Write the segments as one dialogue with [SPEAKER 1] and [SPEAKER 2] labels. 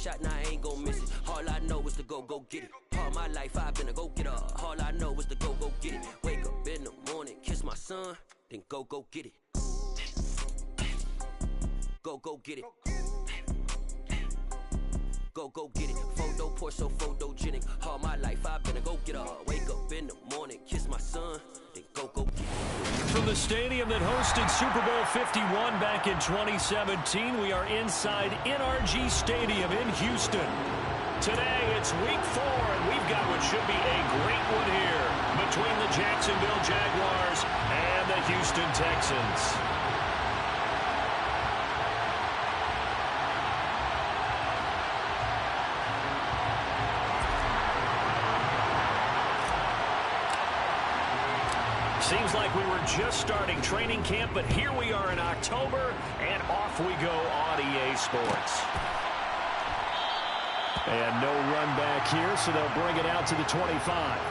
[SPEAKER 1] shot, now I ain't gon' miss it. All I know is to go get it. All my life I've been a go-getter. All I know is to go get it. Wake up in the morning, kiss my son, then go get it. Go get it. Go get it. Photo poor, so photogenic. All my life I've been a go-getter. Wake up in the morning, kiss my son, then go get it.
[SPEAKER 2] From the stadium that hosted Super Bowl 51 back in 2017, we are inside NRG Stadium in Houston. Today, it's week 4, and we've got what should be a great one here between the Jacksonville Jaguars and the Houston Texans. Seems like we were just starting training camp, but here we are in October, and off we go on EA Sports. And no run back here, so they'll bring it out to the 25.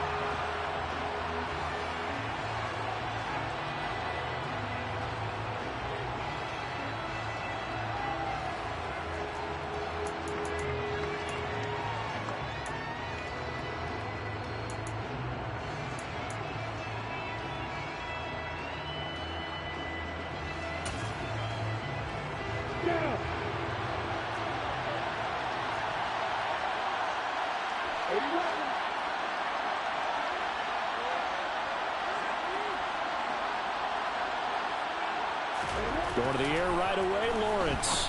[SPEAKER 2] Going to the air right away, Lawrence.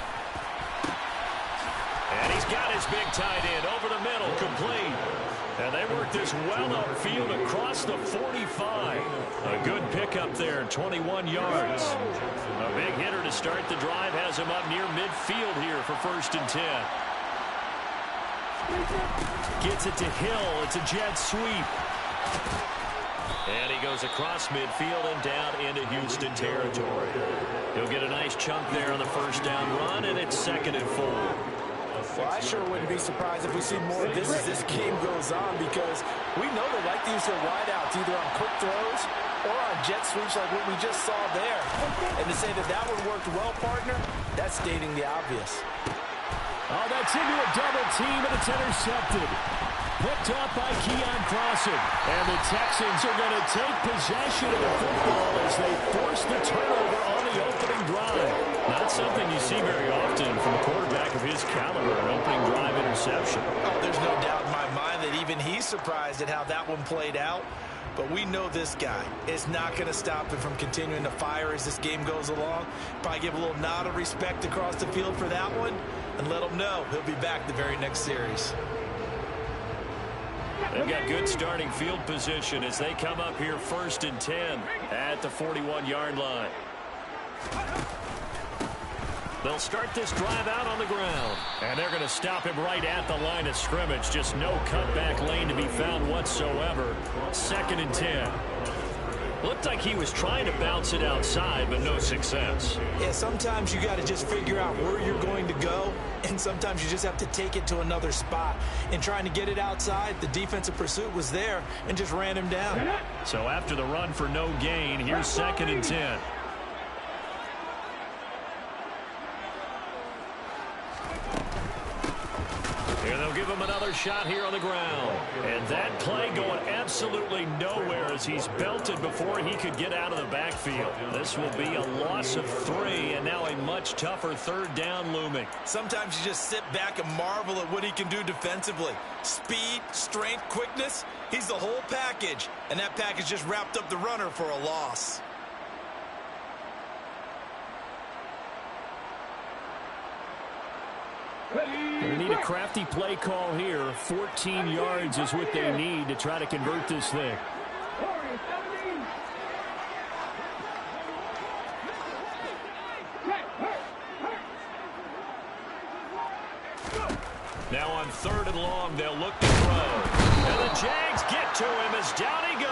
[SPEAKER 2] And he's got his big tight end over the middle, complete. And they work this well upfield across the 45. A good pickup there, 21 yards. A big hitter to start the drive has him up near midfield here for 1st and 10. Gets it to Hill. It's a jet sweep. And he goes across midfield and down into Houston territory. He'll get a nice chunk there on the first down run, and it's 2nd and 4.
[SPEAKER 3] Well, I sure wouldn't be surprised if we see more of this as this game goes on, because we know they like to use their wideouts either on quick throws or on jet sweeps like what we just saw there. And to say that that one worked well, partner, that's stating the obvious.
[SPEAKER 2] Oh, that's into a double team, and it's intercepted. Picked up by Keon Crossen. And the Texans are going to take possession of the football as they force the turnover on the opening drive. Not something you see very often from a quarterback of his caliber, an opening drive interception.
[SPEAKER 3] Oh, there's no doubt in my mind that even he's surprised at how that one played out. But we know this guy is not going to stop him from continuing to fire as this game goes along. Probably give a little nod of respect across the field for that one and let him know he'll be back the very next series.
[SPEAKER 2] They've got good starting field position as they come up here 1st and 10 at the 41-yard line. They'll start this drive out on the ground. And they're going to stop him right at the line of scrimmage. Just no cutback lane to be found whatsoever. 2nd and 10. Looked like he was trying to bounce it outside, but no success.
[SPEAKER 3] Yeah, sometimes you got to just figure out where you're going to go, and sometimes you just have to take it to another spot. And trying to get it outside, the defensive pursuit was there and just ran him down.
[SPEAKER 2] So after the run for no gain, here's 2nd and 10. Here they'll give him another shot here on the ground. And that play going absolutely nowhere as he's belted before he could get out of the backfield. This will be a loss of 3, and now a much tougher 3rd down looming.
[SPEAKER 3] Sometimes you just sit back and marvel at what he can do defensively. Speed, strength, quickness, he's the whole package. And that package just wrapped up the runner for a loss.
[SPEAKER 2] They need a crafty play call here. 14 yards is what they need to try to convert this thing. Now on 3rd and long, they'll look to throw. And the Jags get to him as down he goes.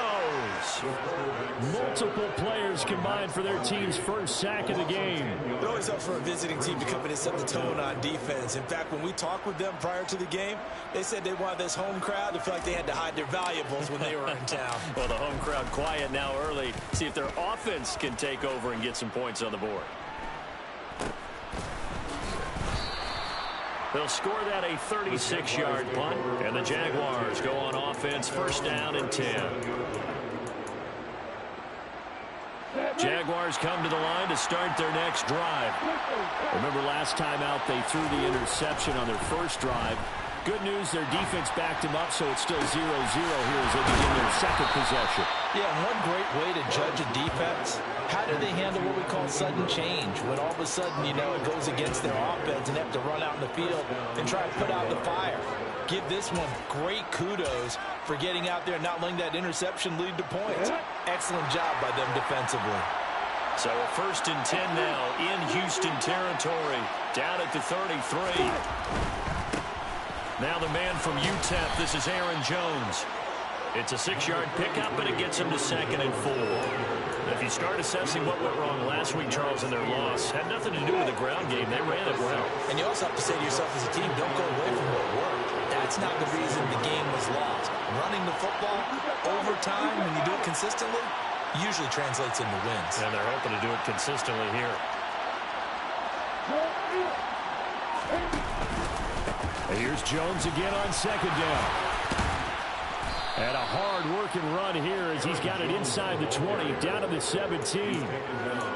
[SPEAKER 2] Multiple players combined for their team's first sack of the game.
[SPEAKER 3] It always helps for a visiting team to come in and set the tone on defense. In fact, when we talked with them prior to the game, they said they wanted this home crowd to feel like they had to hide their valuables when they were in town.
[SPEAKER 2] Well, the home crowd quiet now early. See if their offense can take over and get some points on the board. They'll score that a 36-yard punt, and the Jaguars go on offense, first down and 10. Jaguars come to the line to start their next drive. Remember last time out they threw the interception on their first drive. Good news, their defense backed him up, so it's still 0-0 here as they begin their second possession.
[SPEAKER 3] Yeah, one great way to judge a defense, how do they handle what we call sudden change? When all of a sudden, you know, it goes against their offense and they have to run out in the field and try and put out the fire. Give this one great kudos for getting out there and not letting that interception lead to points. Excellent job by them defensively.
[SPEAKER 2] So a first and 10 now in Houston territory, down at the 33. Now the man from UTEP, this is Aaron Jones. It's a 6-yard pickup, and it gets him to 2nd and 4. If you start assessing what went wrong last week, Charles, in their loss, had nothing to do with the ground game. They ran it well.
[SPEAKER 3] And you also have to say to yourself as a team, don't go away from what worked. That's not the reason the game was lost. Running the football over time, when you do it consistently, usually translates into wins.
[SPEAKER 2] And they're hoping to do it consistently here. And here's Jones again on 2nd down. And a hard-working run here as he's got it inside the 20, down to the 17.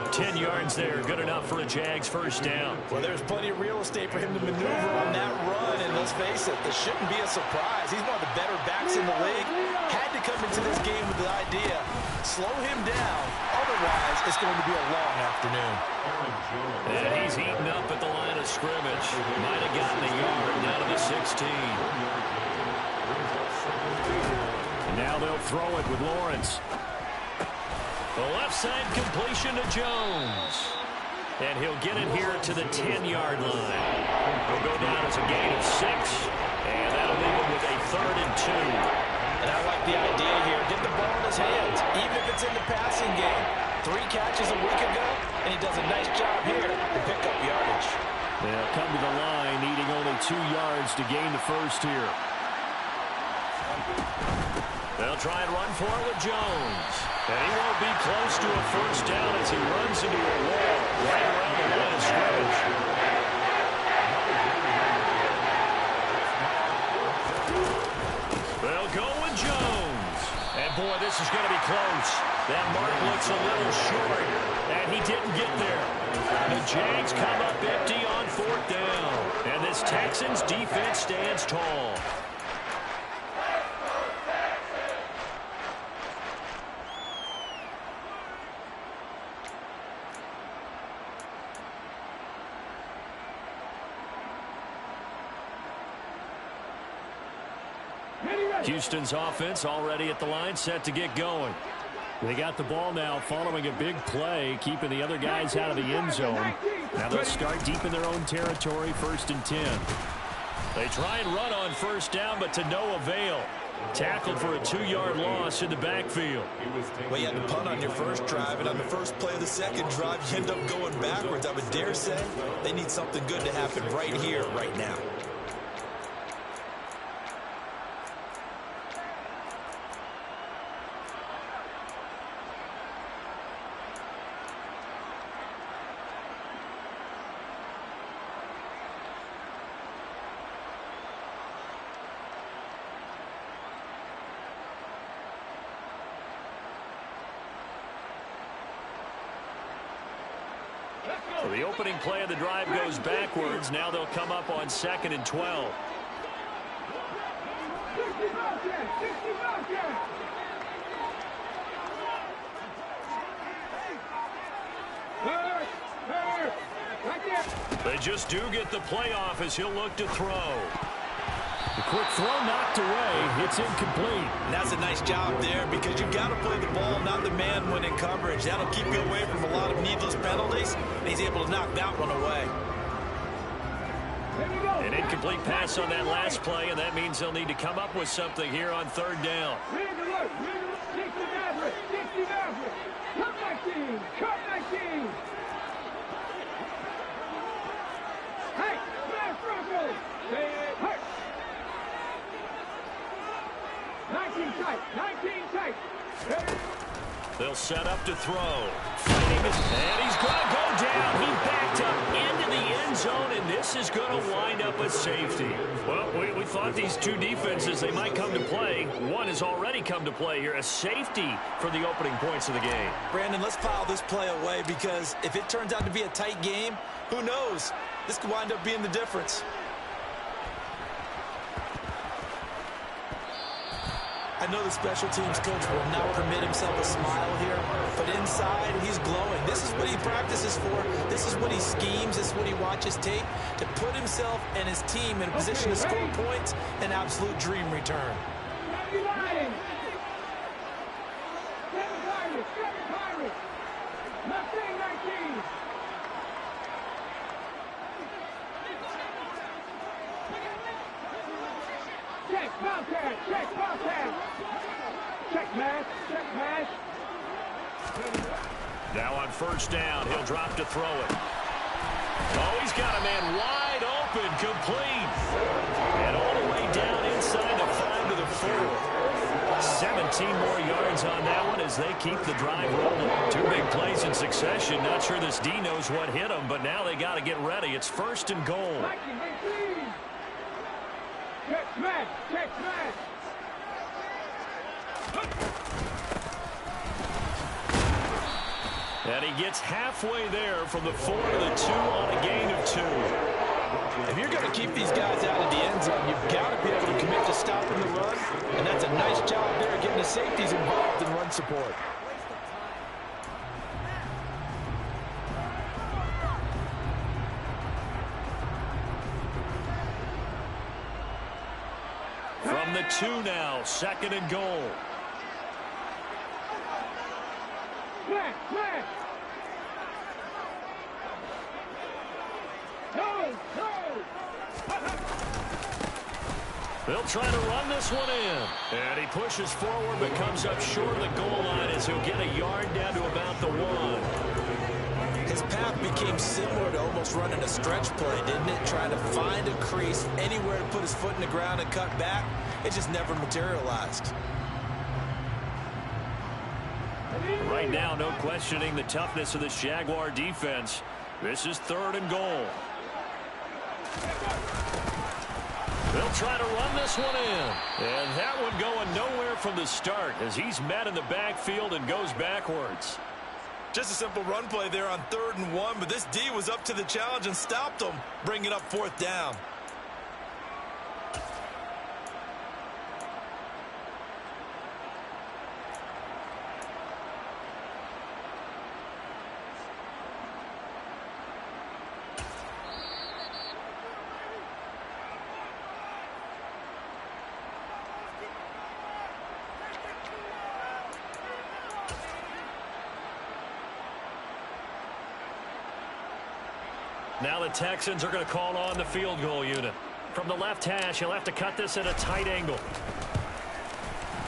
[SPEAKER 2] 10 yards there, good enough for a Jags first down.
[SPEAKER 3] Well, there's plenty of real estate for him to maneuver on that run, and let's face it, this shouldn't be a surprise. He's one of the better backs in the league. Had to come into this game with the idea, slow him down, otherwise it's going to be a long afternoon.
[SPEAKER 2] And he's eaten up at the line of scrimmage. Might have gotten a yard down to the 16. Now they'll throw it with Lawrence. The left side completion to Jones. And he'll get it here to the 10-yard line. He'll go down as a gain of 6. And that'll leave him with a 3rd and 2.
[SPEAKER 3] And I like the idea here. Get the ball in his hands, even if it's in the passing game. 3 catches a week ago, and he does a nice job here to pick up yardage.
[SPEAKER 2] They'll come to the line, needing only 2 yards to gain the first here. They'll try and run for it with Jones. And he won't be close to a first down as he runs into a wall right around the line of scrimmage. They'll go with Jones. And, boy, this is going to be close. That mark looks a little short, and he didn't get there. The Jags come up empty on 4th down. And this Texans defense stands tall. Houston's offense already at the line, set to get going. They got the ball now following a big play, keeping the other guys out of the end zone. Now they'll start deep in their own territory, 1st and 10. They try and run on first down, but to no avail. Tackled for a 2-yard loss in the backfield.
[SPEAKER 3] Well, you had to punt on your first drive, and on the first play of the second drive, you end up going backwards. I would dare say they need something good to happen right here, right now.
[SPEAKER 2] So the opening play of the drive goes backwards. Now they'll come up on 2nd and 12. They just do get the playoff as he'll look to throw. The quick throw knocked away. It's incomplete.
[SPEAKER 3] And that's a nice job there because you've got to play the ball, not the man when in coverage. That'll keep you away from a lot of needless penalties, and he's able to knock that one away.
[SPEAKER 2] An incomplete pass on that last play, and that means they'll need to come up with something here on 3rd down. They'll set up to throw. Fighting this, and he's going to go down. He backed up into the end zone, and this is going to wind up a safety. Well, we thought these two defenses, they might come to play. One has already come to play here, a safety for the opening points of the game.
[SPEAKER 3] Brandon, let's file this play away because if it turns out to be a tight game, who knows? This could wind up being the difference. I know the special teams coach will not permit himself a smile here, but inside, he's glowing. This is what he practices for. This is what he schemes. This is what he watches tape to put himself and his team in a position to score points, an absolute dream return.
[SPEAKER 2] Now on first down, he'll drop to throw it. Oh, he's got a man wide open, complete. And all the way down inside to find to the 4. 17 more yards on that one as they keep the drive rolling. Two big plays in succession. Not sure this D knows what hit him, but now they got to get ready. It's first and goal.
[SPEAKER 4] Check smash.
[SPEAKER 2] And he gets halfway there from the 4 to the 2 on a gain of 2.
[SPEAKER 3] If you're going to keep these guys out of the end zone, you've got to be able to commit to stopping the run, and that's a nice job there getting the safeties involved in run support.
[SPEAKER 2] From the 2 now, second and goal. They'll try to run this one in. And he pushes forward but comes up short of the goal line as he'll get a yard down to about the 1.
[SPEAKER 3] His path became similar to almost running a stretch play, didn't it? Trying to find a crease, anywhere to put his foot in the ground and cut back. It just never materialized.
[SPEAKER 2] Right now, no questioning the toughness of this Jaguar defense. This is third and goal. They'll try to run this one in. And that one going nowhere from the start as he's met in the backfield and goes backwards.
[SPEAKER 3] Just a simple run play there on 3rd and 1, but this D was up to the challenge and stopped him, bringing up 4th down.
[SPEAKER 2] Now the Texans are going to call on the field goal unit. From the left hash, he'll have to cut this at a tight angle.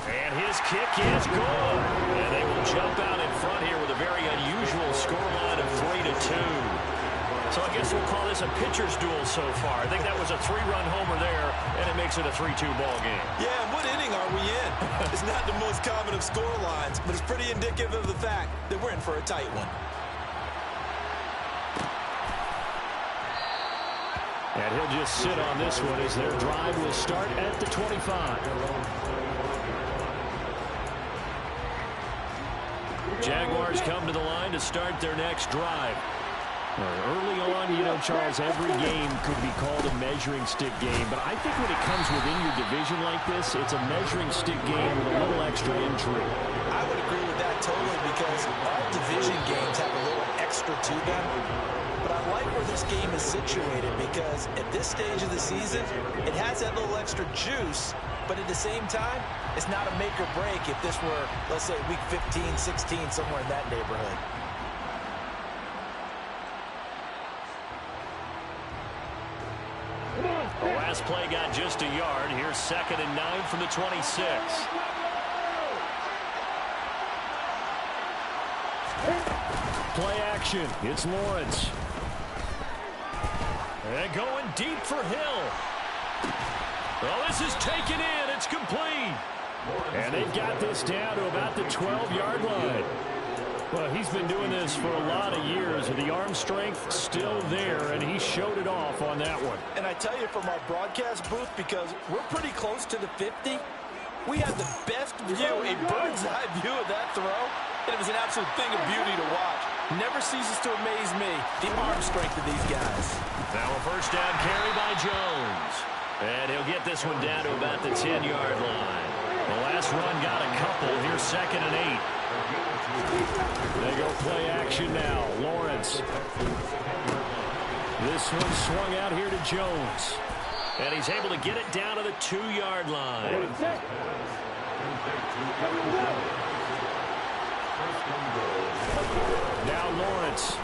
[SPEAKER 2] And his kick is good. And they will jump out in front here with a very unusual scoreline of 3-2. So I guess we'll call this a pitcher's duel so far. I think that was a 3-run homer there, and it makes it a 3-2 ball game.
[SPEAKER 3] Yeah, and what inning are we in? It's not the most common of score lines, but it's pretty indicative of the fact that we're in for a tight one.
[SPEAKER 2] And he'll just sit on this one as their drive will start at the 25. Jaguars come to the line to start their next drive. Early on, you know, Charles, every game could be called a measuring stick game. But I think when it comes within your division like this, it's a measuring stick game with a little extra intrigue.
[SPEAKER 3] I would agree with that totally because all division games have a little extra to them. But I like where this game is situated because at this stage of the season, it has that little extra juice. But at the same time, it's not a make or break if this were, let's say, week 15, 16, somewhere in that neighborhood.
[SPEAKER 2] The last play got just a yard. Here's 2nd and 9 from the 26. Play action. It's Lawrence. And going deep for Hill. Well, this is taken in. It's complete. And they've got this down to about the 12-yard line. Well, he's been doing this for a lot of years. The arm strength still there, and he showed it off on that one.
[SPEAKER 3] And I tell you, from our broadcast booth, because we're pretty close to the 50, we had the best view, a bird's-eye view of that throw, and it was an absolute thing of beauty to watch. Never ceases to amaze me, the arm strength of these guys.
[SPEAKER 2] Now a first down carry by Jones. And he'll get this one down to about the 10-yard line. The last run got a couple. Here's 2nd and 8. They go play action now. Lawrence. This one swung out here to Jones. And he's able to get it down to the 2-yard line. Now Lawrence.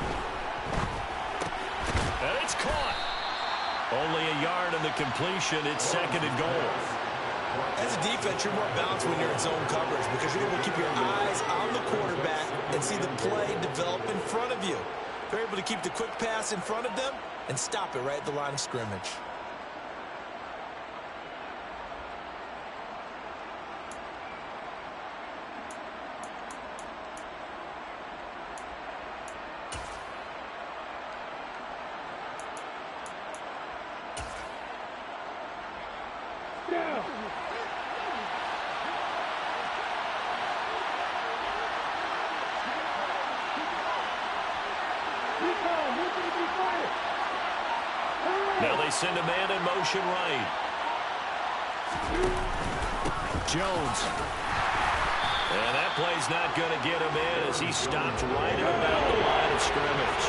[SPEAKER 2] And it's caught. Only a yard on the completion. It's 2nd and goal.
[SPEAKER 3] As a defense, you're more balanced when you're in zone coverage because you're able to keep your eyes on the quarterback and see the play develop in front of you. You're able to keep the quick pass in front of them and stop it right at the line of scrimmage.
[SPEAKER 2] Now they send a man in motion right. Jones. And that play's not going to get him in as he stopped right at about the line of scrimmage.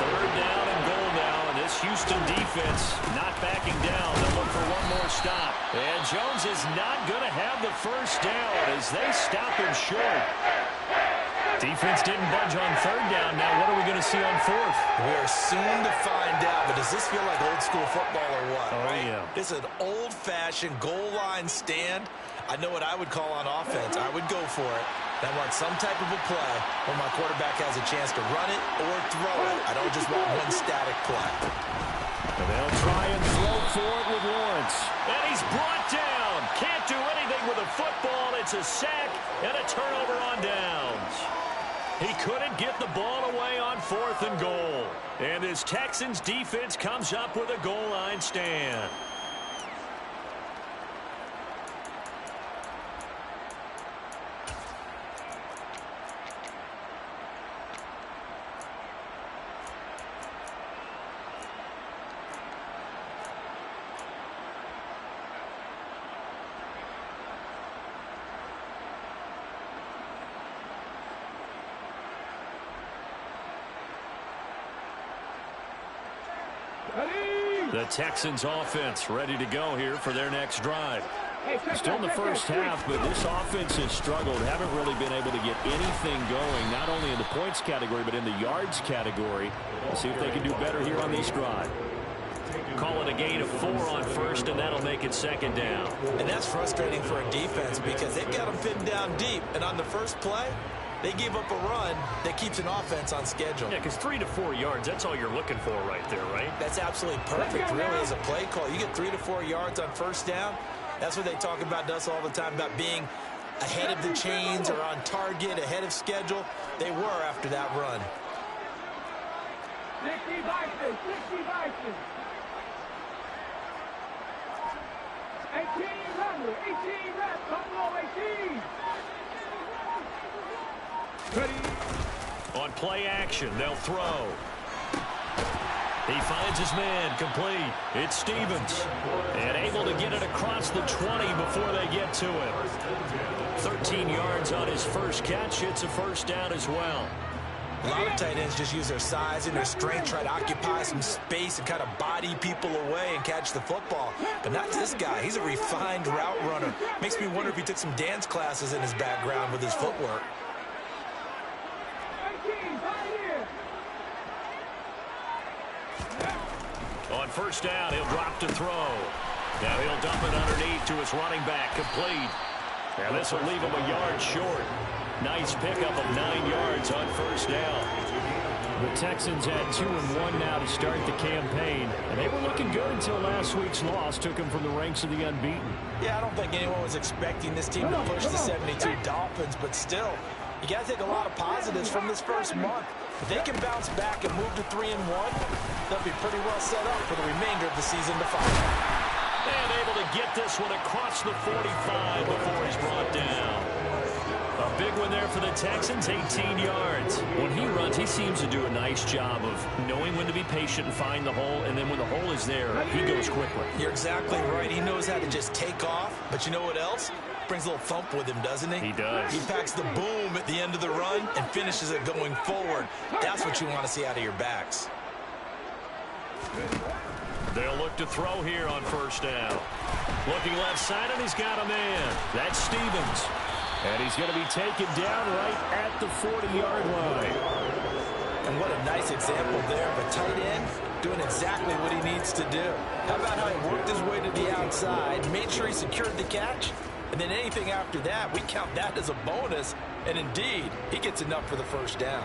[SPEAKER 2] 3rd down and goal now, and this Houston defense not backing down. They'll look for one more stop. And Jones is not going to have the first down as they stop him short. Defense didn't budge on 3rd down. Now what are we going to see on 4th?
[SPEAKER 3] We're soon to find out, but does this feel like old school football or what?
[SPEAKER 2] Oh, right? Yeah.
[SPEAKER 3] This is an old-fashioned goal line stand. I know what I would call on offense. I would go for it. I want some type of a play where my quarterback has a chance to run it or throw it. I don't just want one static play.
[SPEAKER 2] And they'll try and throw for it with Lawrence. And he's brought down. Can't do anything with a football. It's a sack and a turnover on downs. He couldn't get the ball away on 4th and goal. And this Texans defense comes up with a goal line stand. The Texans offense ready to go here for their next drive. Still in the first half, but this offense has struggled. Haven't really been able to get anything going, not only in the points category, but in the yards category. We'll see if they can do better here on this drive. Call it a gain of 4 on 1st, and that'll make it 2nd down.
[SPEAKER 3] And that's frustrating for a defense because they've got them pinned down deep. And on the first play, they gave up a run that keeps an offense on schedule.
[SPEAKER 2] Yeah, because 3 to 4 yards, that's all you're looking for right there, right?
[SPEAKER 3] That's absolutely perfect, really, as a play call. You get 3 to 4 yards on 1st down. That's what they talk about us all the time, about being ahead of the chains or on target, ahead of schedule. They were after that run.
[SPEAKER 4] 60 Bison, 60 Bison. 18 Rumble, 18 reps, Buffalo 18.
[SPEAKER 2] On play action, they'll throw. He finds his man, complete. It's Stevens. And able to get it across the 20 before they get to him. 13 yards on his first catch. It's a first down as well.
[SPEAKER 3] A lot of tight ends just use their size and their strength, try to occupy some space and kind of body people away and catch the football. But not this guy. He's a refined route runner. Makes me wonder if he took some dance classes in his background with his footwork.
[SPEAKER 2] On first down, he'll drop to throw. Now he'll dump it underneath to his running back, complete. And this will leave him a yard short. Nice pickup of 9 yards on first down. The Texans had 2-1 now to start the campaign, and they were looking good until last week's loss took them from the ranks of the unbeaten.
[SPEAKER 3] Yeah, I don't think anyone was expecting this team to push the 72 Dolphins, but still, you got to take a lot of positives from this first month. If they can bounce back and move to 3-1, they'll be pretty well set up for the remainder of the season to follow.
[SPEAKER 2] And able to get this one across the 45 before he's brought down. A big one there for the Texans, 18 yards. When he runs, he seems to do a nice job of knowing when to be patient and find the hole, and then when the hole is there, he goes quickly.
[SPEAKER 3] You're exactly right. He knows how to just take off, but you know what else? Brings a little thump with him, doesn't he?
[SPEAKER 2] He does.
[SPEAKER 3] He packs the boom at the end of the run and finishes it going forward. That's what you want to see out of your backs.
[SPEAKER 2] They'll look to throw here on first down. Looking left side, and he's got a man. That's Stevens. And he's going to be taken down right at the 40-yard line.
[SPEAKER 3] And what a nice example there of a tight end doing exactly what he needs to do. How about how he worked his way to the outside, made sure he secured the catch, and then anything after that, we count that as a bonus. And indeed, he gets enough for the first down.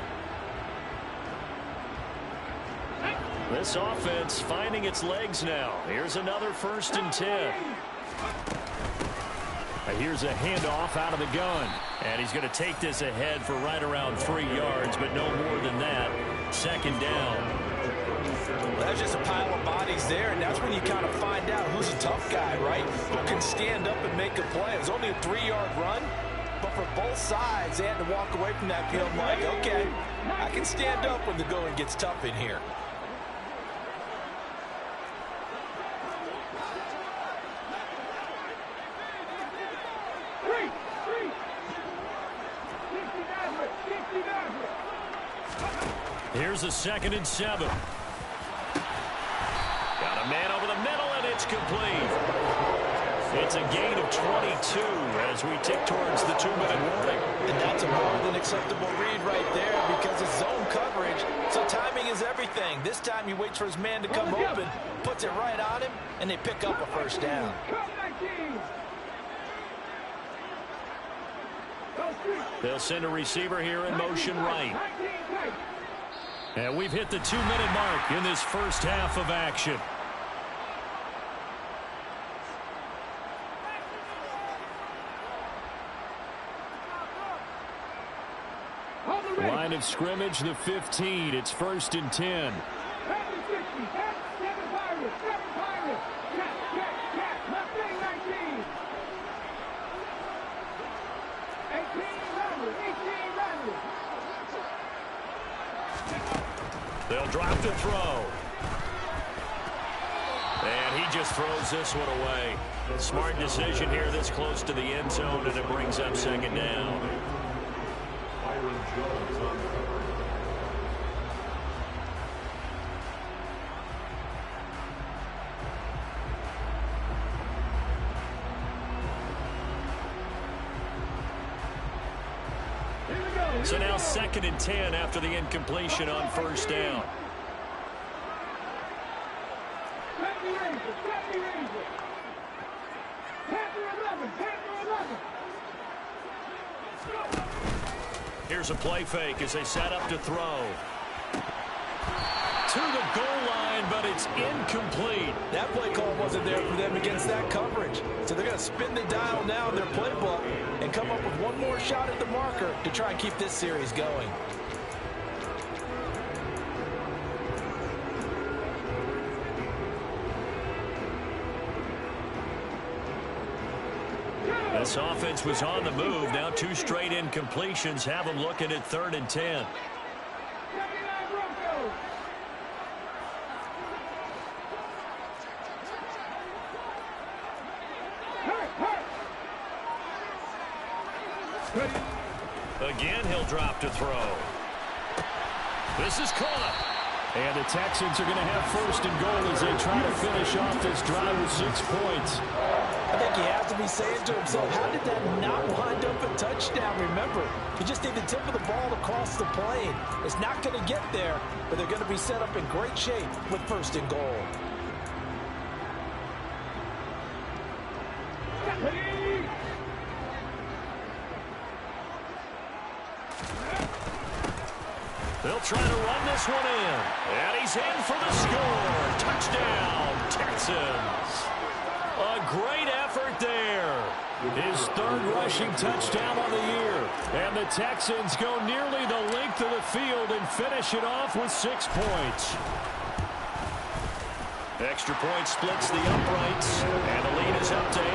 [SPEAKER 2] This offense finding its legs now. Here's another 1st and 10. Here's a handoff out of the gun. And he's going to take this ahead for right around 3 yards, but no more than that. 2nd down.
[SPEAKER 3] That's just a pile of bodies there, and that's when you kind of find out who's a tough guy, right? Who can stand up and make a play. It was only a 3-yard run, but for both sides, they had to walk away from that field like, okay, I can stand up when the going gets tough in here.
[SPEAKER 2] Here's a 2nd and 7. Got a man over the middle, and it's complete. It's a gain of 22 as we tick towards the 2-minute warning.
[SPEAKER 3] And that's a more than acceptable read right there because it's zone coverage, so timing is everything. This time he waits for his man to come open, puts it right on him, and they pick up a first down.
[SPEAKER 2] They'll send a receiver here in motion right. And we've hit the 2-minute mark in this first half of action. Line of scrimmage, the 15. It's 1st and 10. They'll drop the throw. And he just throws this one away. Smart decision here this close to the end zone, and it brings up 2nd down. So now 2nd and 10 after the incompletion on first down. Here's a play fake as they set up to throw. To the goal line, but it's incomplete.
[SPEAKER 3] That play call wasn't there for them against that coverage. So they're going to spin the dial now in their playbook and come up with one more shot at the marker to try and keep this series going.
[SPEAKER 2] This offense was on the move. Now 2 straight incompletions have them looking at 3rd and 10. Again, he'll drop to throw. This is caught. And the Texans are going to have 1st and goal as they try to finish off this drive with 6 points.
[SPEAKER 3] I think he has to be saying to himself, how did that not wind up a touchdown? Remember, you just need the tip of the ball to cross the plane. It's not going to get there, but they're going to be set up in great shape with 1st and goal.
[SPEAKER 2] They'll try to run this one in. And he's in for the score. Touchdown, Texans. A great effort there. His third rushing touchdown on the year. And the Texans go nearly the length of the field and finish it off with 6 points. Extra point splits the uprights. And the lead is up to 8.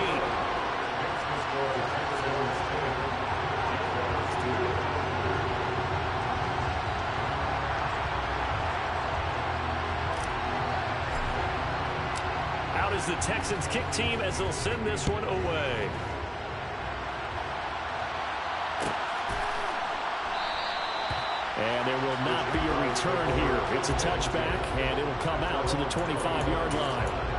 [SPEAKER 2] Out is the Texans kick team as they'll send this one away. And there will not be a return here. It's a touchback, and it'll come out to the 25-yard line.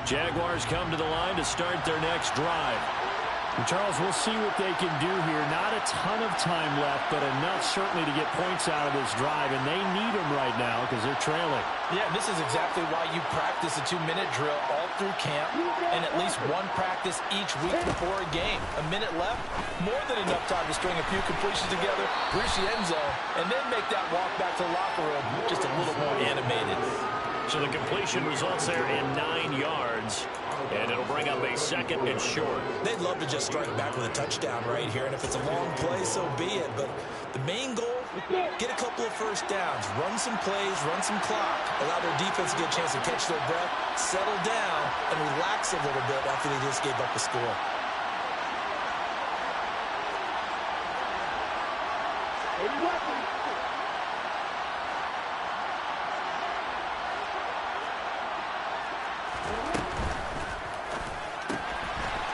[SPEAKER 2] Jaguars come to the line to start their next drive. And Charles, we'll see what they can do here. Not a ton of time left, but enough certainly to get points out of this drive, and they need them right now because they're trailing.
[SPEAKER 3] Yeah, this is exactly why you practice a 2-minute drill all through camp and at least one practice each week before a game. A minute left, more than enough time to string a few completions together, reach the end zone, and then make that walk back to the locker room just a little more animated.
[SPEAKER 2] So the completion results there in 9 yards, and it'll bring up a 2nd and short.
[SPEAKER 3] They'd love to just strike back with a touchdown right here, and if it's a long play, so be it. But the main goal, get a couple of first downs, run some plays, run some clock, allow their defense to get a chance to catch their breath, settle down, and relax a little bit after they just gave up a score.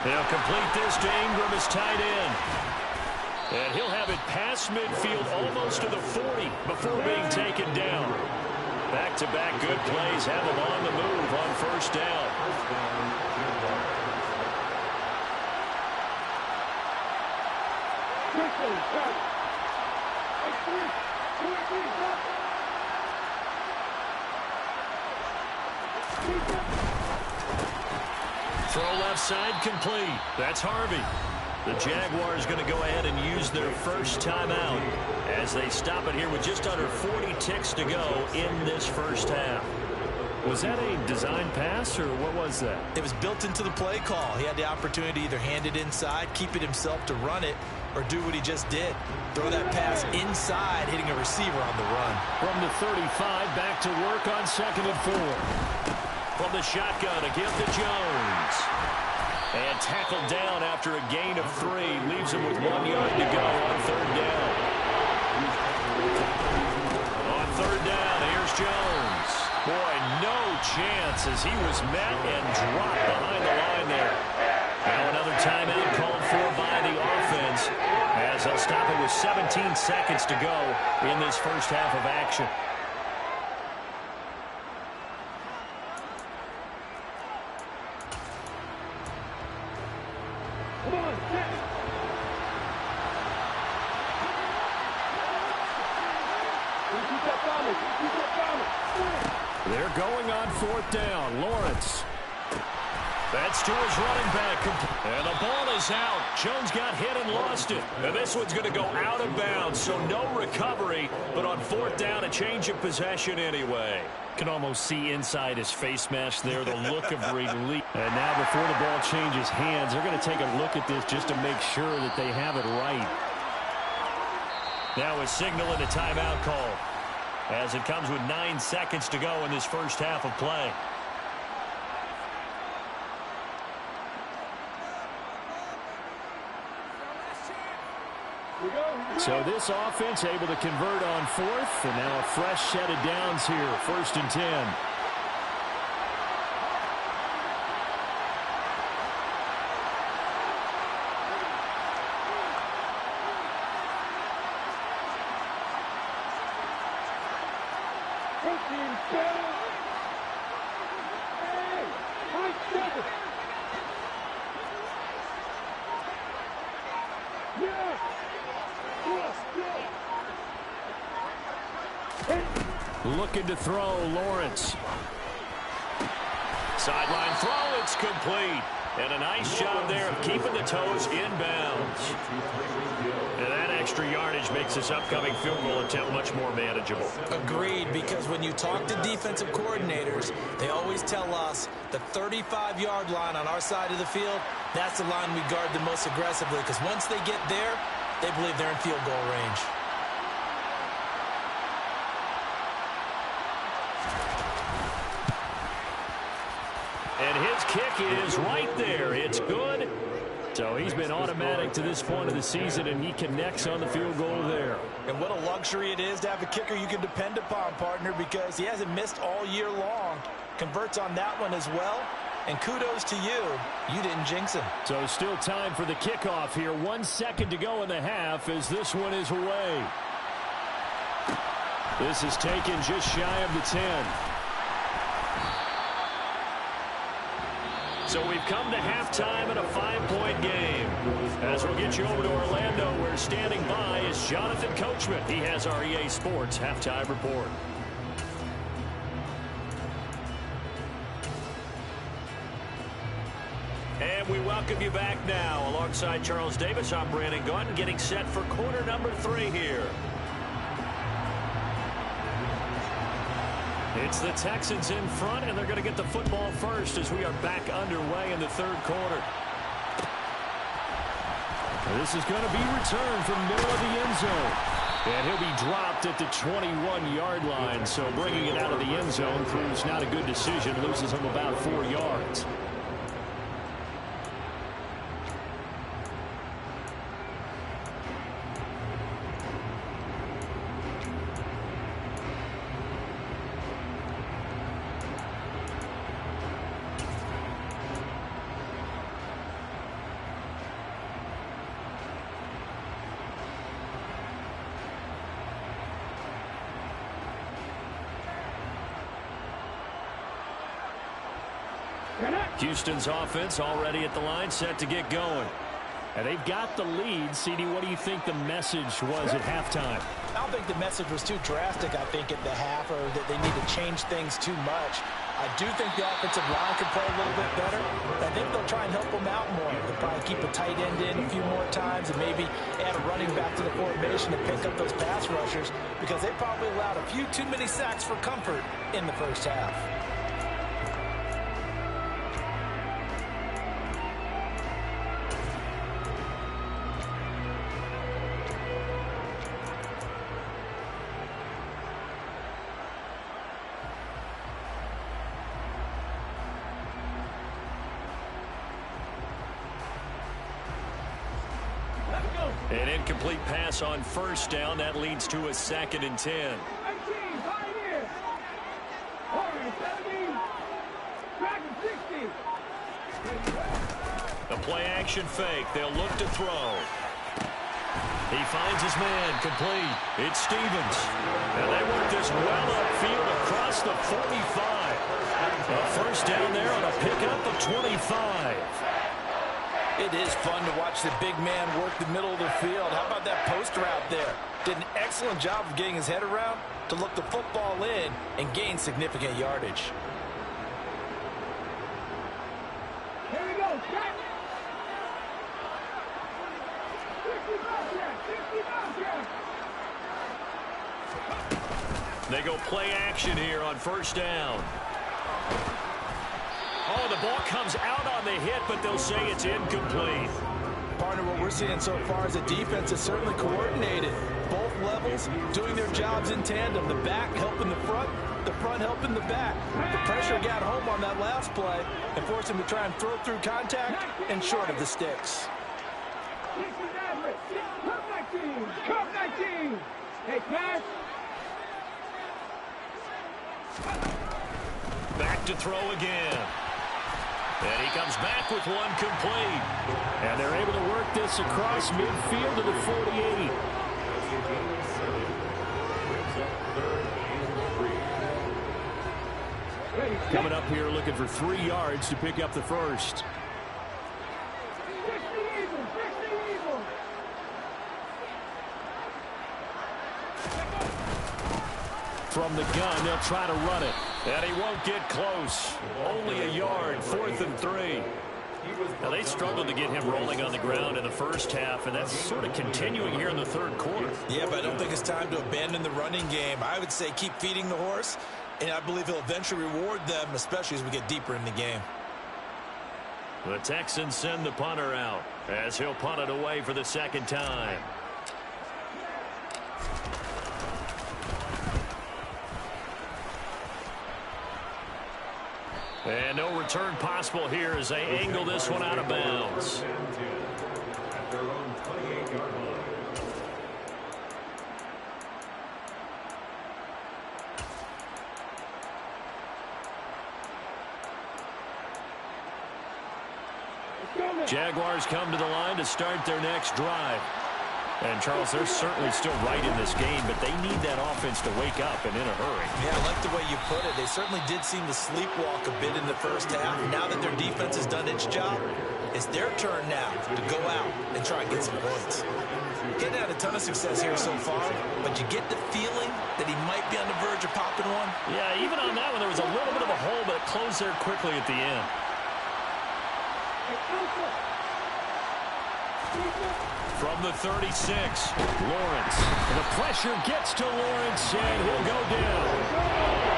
[SPEAKER 2] They'll complete this to Ingram as tight end. And he'll have it past midfield almost to the 40 before being taken down. Back-to-back good plays have him on the move on first down. Throw left side complete. That's Harvey. The Jaguars going to go ahead and use their first timeout as they stop it here with just under 40 ticks to go in this first half. Was that a design pass, or what was that?
[SPEAKER 3] It was built into the play call. He had the opportunity to either hand it inside, keep it himself to run it, or do what he just did. Throw that pass inside, hitting a receiver on the run.
[SPEAKER 2] From the 35, back to work on 2nd and 4. From the shotgun, a give to Jones. And tackled down after a gain of 3. Leaves him with 1 yard to go on 3rd down. On 3rd down, here's Jones. Boy, no chance as he was met and dropped behind the line there. Now another timeout called for by the offense as they'll stop it with 17 seconds to go in this first half of action. They're going on 4th down. Lawrence. That's to his running back. And the ball is out. Jones got hit and lost it. And this one's going to go out of bounds, so no recovery. But on 4th down, a change of possession anyway. Can almost see inside his face mask there, the look of relief. And now before the ball changes hands, they're going to take a look at this just to make sure that they have it right. Now a signal and a timeout call as it comes with 9 seconds to go in this first half of play. So this offense able to convert on 4th, and now a fresh set of downs here, 1st and 10. Looking to throw, Lawrence. Sideline throw, it's complete. And a nice job there of keeping the toes inbounds. And that extra yardage makes this upcoming field goal attempt much more manageable.
[SPEAKER 3] Agreed, because when you talk to defensive coordinators, they always tell us the 35-yard line on our side of the field, that's the line we guard the most aggressively, because once they get there, they believe they're in field goal range.
[SPEAKER 2] And his kick is right there. It's good. So he's been automatic to this point of the season, and he connects on the field goal there.
[SPEAKER 3] And what a luxury it is to have a kicker you can depend upon, partner, because he hasn't missed all year long. Converts on that one as well. And kudos to you. You didn't jinx him.
[SPEAKER 2] So still time for the kickoff here. 1 second to go in the half as this one is away. This is taken just shy of the 10. So we've come to halftime in a 5-point game. As we'll get you over to Orlando, where standing by is Jonathan Coachman. He has our EA Sports halftime report. And we welcome you back now. Alongside Charles Davis, I'm Brandon Gaudin, getting set for quarter number 3 here. It's the Texans in front, and they're going to get the football first as we are back underway in the third quarter. This is going to be returned from middle of the end zone. And he'll be dropped at the 21-yard line, so bringing it out of the end zone proves not a good decision. Loses him about 4 yards. Houston's offense already at the line, set to get going. And they've got the lead. CD, what do you think the message was at halftime?
[SPEAKER 3] I don't think the message was too drastic, I think, at the half, or that they need to change things too much. I do think the offensive line could play a little bit better. I think they'll try and help them out more. They'll probably keep a tight end in a few more times and maybe add a running back to the formation to pick up those pass rushers, because they probably allowed a few too many sacks for comfort in the first half.
[SPEAKER 2] An incomplete pass on first down. That leads to a 2nd and 10. A play-action fake. They'll look to throw. He finds his man. Complete. It's Stevens. And they work this well upfield across the 45. A first down there on a pickup of 25.
[SPEAKER 3] It is fun to watch the big man work the middle of the field. How about that post route there? Did an excellent job of getting his head around to look the football in and gain significant yardage.
[SPEAKER 4] Here we go, check. 60
[SPEAKER 2] They go play action here on first down. Oh, the ball comes out on the hit, but they'll say it's incomplete.
[SPEAKER 3] Partner, what we're seeing so far is the defense is certainly coordinated. Both levels doing their jobs in tandem. The back helping the front helping the back. The pressure got home on that last play and forced him to try and throw through contact and short of the sticks.
[SPEAKER 4] Cup 19. Hey, pass.
[SPEAKER 2] Back to throw again. And he comes back with one complete. And they're able to work this across midfield to the 48. Coming up here looking for 3 yards to pick up the first. From the gun, they'll try to run it. And he won't get close. Only a yard, 4th and 3. Now, they struggled to get him rolling on the ground in the first half, and that's sort of continuing here in the third quarter.
[SPEAKER 3] Yeah, but I don't think it's time to abandon the running game. I would say keep feeding the horse, and I believe he'll eventually reward them, especially as we get deeper in the game.
[SPEAKER 2] The Texans send the punter out as he'll punt it away for the second time. And no return possible here as they angle this one out of bounds. Jaguars come to the line to start their next drive. And, Charles, they're certainly still right in this game, but they need that offense to wake up and in a hurry.
[SPEAKER 3] Yeah, I like the way you put it. They certainly did seem to sleepwalk a bit in the first half. Now that their defense has done its job, it's their turn now to go out and try and get some points. He hadn't had a ton of success here so far, but you get the feeling that he might be on the verge of popping one.
[SPEAKER 2] Yeah, even on that one, there was a little bit of a hole, but it closed there quickly at the end. From the 36, Lawrence. And the pressure gets to Lawrence, and he'll go down.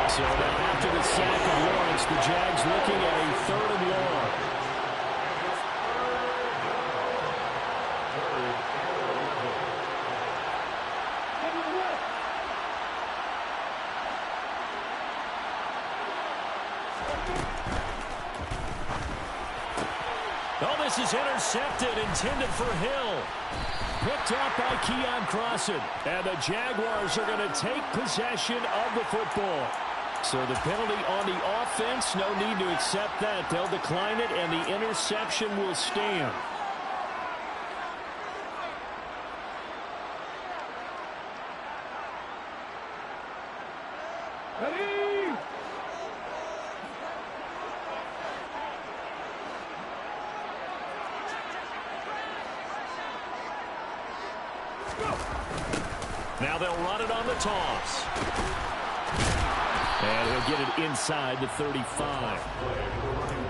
[SPEAKER 2] So now after the sack of Lawrence, the Jags looking at a 3rd and long. Oh, this is intercepted, intended for Hill. Picked up by Keon Crossan. And the Jaguars are going to take possession of the football. So the penalty on the offense, no need to accept that. They'll decline it, and the interception will stand. Now they'll run it on the toss. And he'll get it inside the 35.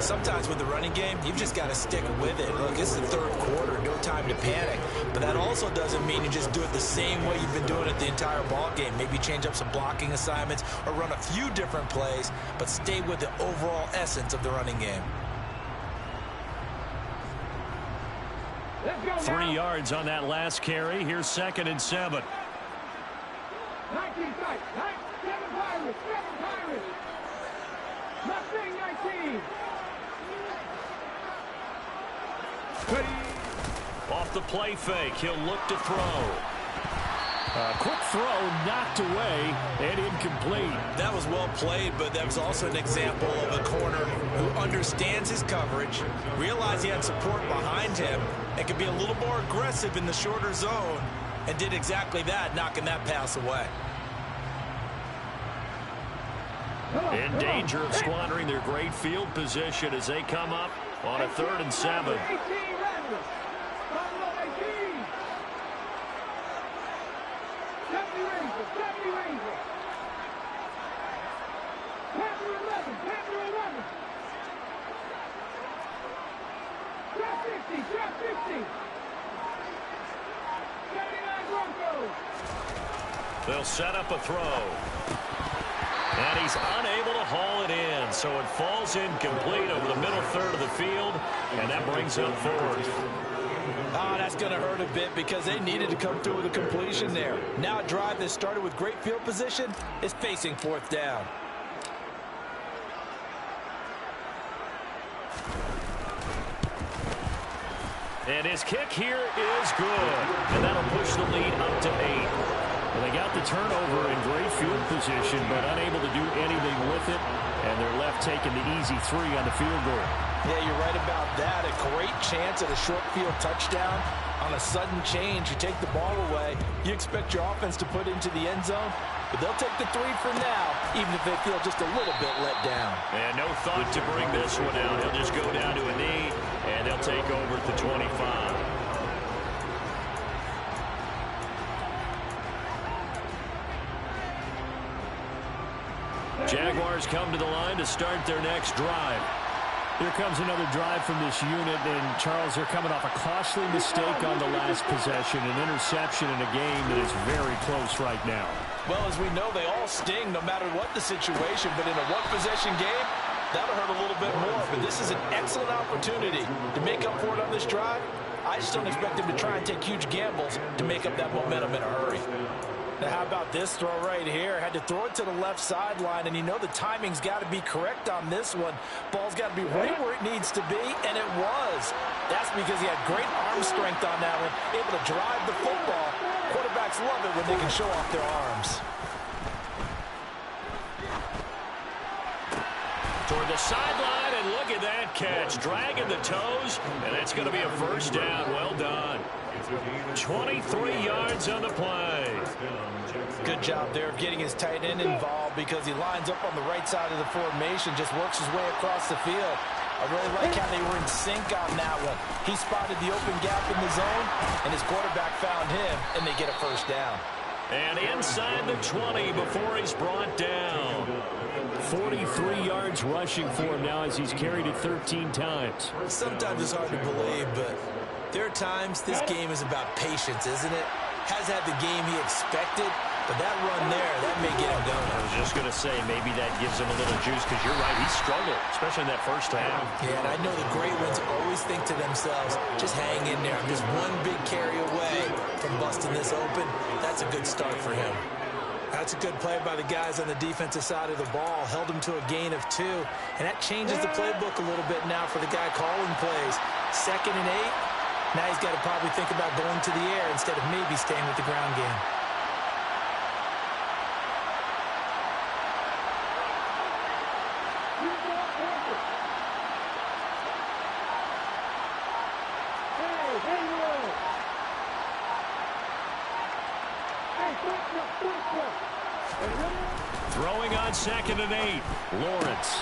[SPEAKER 3] Sometimes with the running game, you've just got to stick with it. Look, it's the third quarter, no time to panic. But that also doesn't mean you just do it the same way you've been doing it the entire ball game. Maybe change up some blocking assignments or run a few different plays, but stay with the overall essence of the running game.
[SPEAKER 2] 3 yards on that last carry. Here's 2nd and 7.
[SPEAKER 4] 19 tight. 7 Pirates. 7 Pirates. Mustang 19.
[SPEAKER 2] Off the play fake, he'll look to throw. Quick throw knocked away and incomplete.
[SPEAKER 3] That was well played, but that was also an example of a corner who understands his coverage, realized he had support behind him, and could be a little more aggressive in the shorter zone, and did exactly that, knocking that pass away.
[SPEAKER 2] In danger of squandering their great field position as they come up on a 3rd and 7.
[SPEAKER 4] 18 Randall. 70 Rangers. 70 Rangers. Panther 11. Panther 11. Drop 50. Drop 50. 79 Broncos.
[SPEAKER 2] They'll set up a throw. And he's unable to haul it in, so it falls incomplete over the middle third of the field, and that brings up 4th.
[SPEAKER 3] Oh, that's going to hurt a bit because they needed to come through with a completion there. Now a drive that started with great field position is facing 4th down.
[SPEAKER 2] And his kick here is good, and that'll push the lead up to 8. Well, they got the turnover in great field position, but unable to do anything with it, and they're left taking the easy 3 on the field goal.
[SPEAKER 3] Yeah, you're right about that. A great chance at a short field touchdown. On a sudden change, you take the ball away. You expect your offense to put into the end zone, but they'll take the 3 for now, even if they feel just a little bit let down.
[SPEAKER 2] And no thought to bring this one out. He'll just go down to a knee, and they'll take over at the 25. Jaguars come to the line to start their next drive. Here comes another drive from this unit, and Charles, they're coming off a costly mistake on the last possession, an interception in a game that is very close right now.
[SPEAKER 3] Well, as we know, they all sting no matter what the situation, but in a one-possession game, that'll hurt a little bit more. But this is an excellent opportunity to make up for it on this drive. I just don't expect them to try and take huge gambles to make up that momentum in a hurry. Now, how about this throw right here? Had to throw it to the left sideline, and you know the timing's got to be correct on this one. Ball's got to be right where it needs to be, and it was. That's because he had great arm strength on that one, able to drive the football. Quarterbacks love it when they can show off their arms.
[SPEAKER 2] Toward the sideline, and look at that catch. Dragging the toes, and that's going to be a first down. Well done. 23 yards on the play.
[SPEAKER 3] Good job there of getting his tight end involved because he lines up on the right side of the formation, just works his way across the field. I really like how they were in sync on that one. He spotted the open gap in the zone, and his quarterback found him, and they get a first down.
[SPEAKER 2] And inside the 20 before he's brought down. 43 yards rushing for him now as he's carried it 13 times.
[SPEAKER 3] Sometimes it's hard to believe, but there are times this game is about patience, isn't it? Has had the game he expected, but that run there, that may get him going.
[SPEAKER 2] I was just going to say, maybe that gives him a little juice, because you're right, he struggled, especially in that first half.
[SPEAKER 3] Yeah, and I know the great ones always think to themselves, just hang in there. I'm just one big carry away from busting this open. That's a good start for him. That's a good play by the guys on the defensive side of the ball. Held him to a gain of 2, and that changes the playbook a little bit now for the guy calling plays. 2nd and 8. Now he's got to probably think about going to the air instead of maybe staying with the ground game.
[SPEAKER 2] Throwing on 2nd and 8. Lawrence.